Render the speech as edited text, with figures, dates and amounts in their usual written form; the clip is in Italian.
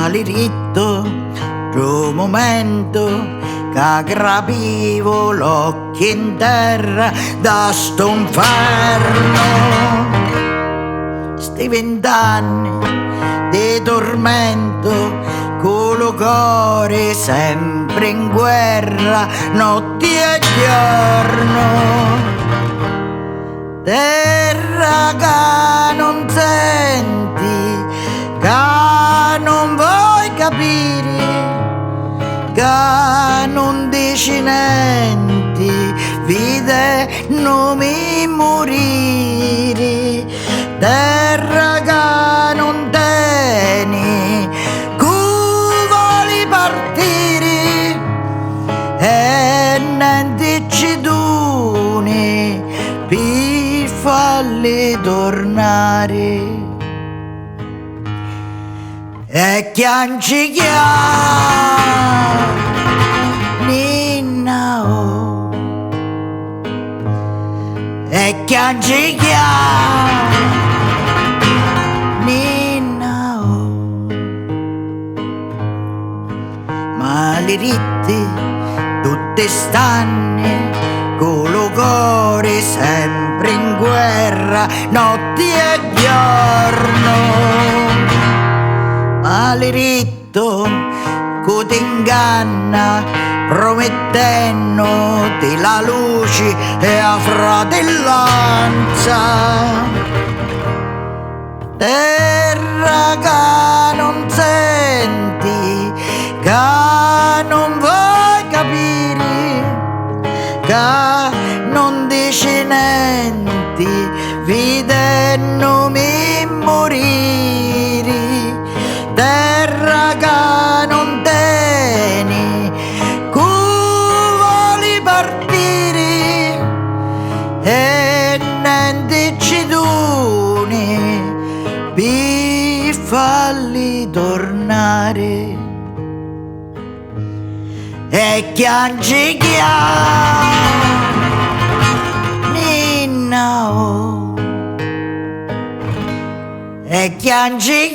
Maliritto, un momento che capivo l'occhio in terra da sto inferno. Sti 20 anni di tormento, con lo cuore sempre in guerra, notte e giorno. Terra che non senti, che non vuoi capire, che non dici niente, vide non mi morire. Terra che non tieni, che vuoi partire, e niente ci doni per farli tornare. E chianci Ninna oh, e chianci Ninna oh. Maliritti tutti stanni, con lo cuore sempre in guerra, notti e giorno. Maliritto che ti inganna, promettendoti la luce e la fratellanza. Terra che non senti, che non vuoi capire, che non dici niente, vedendomi morire. Terra che non tieni, che vuoi partire, e niente ci doni per farli tornare. E chianci Ninna oh, e chianci